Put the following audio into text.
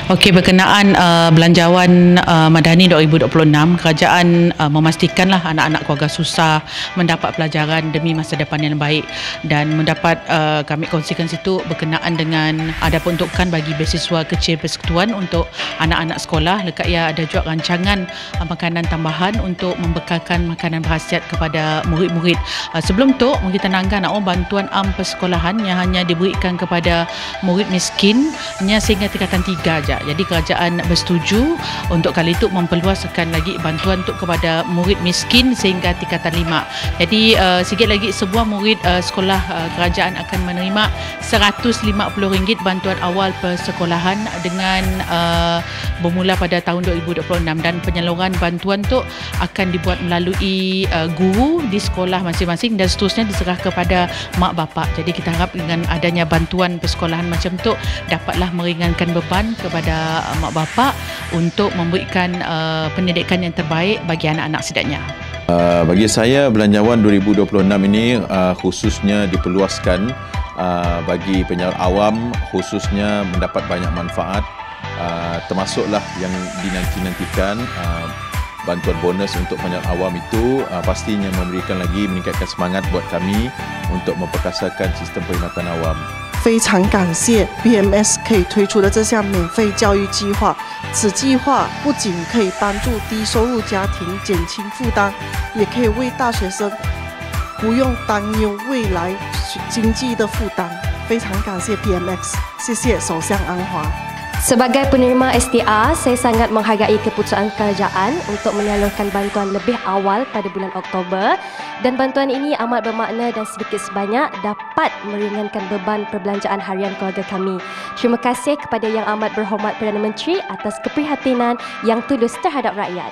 Okey, berkenaan belanjawan Madani 2026, kerajaan memastikanlah anak-anak keluarga susah mendapat pelajaran demi masa depan yang baik, dan mendapat kami kongsikan situ berkenaan dengan ada peruntukan bagi beasiswa kecil persekutuan untuk anak-anak sekolah. Lekat ia ada juga rancangan makanan tambahan untuk membekalkan makanan berkhasiat kepada murid-murid. Sebelum tu, kita nanggah bantuan am persekolahan yang hanya diberikan kepada murid miskin sehingga tingkatan 3 aja. Jadi kerajaan bersetuju untuk kali itu memperluaskan lagi bantuan untuk kepada murid miskin sehingga tingkatan 5. Jadi sikit lagi sebuah murid sekolah kerajaan akan menerima RM150 bantuan awal persekolahan dengan bermula pada tahun 2026, dan penyaluran bantuan tu akan dibuat melalui guru di sekolah masing-masing dan seterusnya diserah kepada mak bapak. Jadi kita harap dengan adanya bantuan persekolahan macam tu dapatlah meringankan beban kepada mak bapak untuk memberikan pendidikan yang terbaik bagi anak-anak setidaknya. Bagi saya, belanjawan 2026 ini khususnya diperluaskan bagi penyaluran awam, khususnya mendapat banyak manfaat, termasuklah yang dinanti-nantikan bantuan bonus untuk penyaluran awam itu pastinya memberikan lagi meningkatkan semangat buat kami untuk memperkasakan sistem perkhidmatan awam. 非常感谢 BMS 可以推出的这项免费教育计划。此计划不仅可以帮助低收入家庭减轻负担，也可以为大学生不用担忧未来经济的负担。非常感谢 BMX， 谢谢首相安华。 Sebagai penerima STR, saya sangat menghargai keputusan kerajaan untuk menyalurkan bantuan lebih awal pada bulan Oktober, dan bantuan ini amat bermakna dan sedikit sebanyak dapat meringankan beban perbelanjaan harian keluarga kami. Terima kasih kepada Yang Amat Berhormat Perdana Menteri atas keprihatinan yang tulus terhadap rakyat.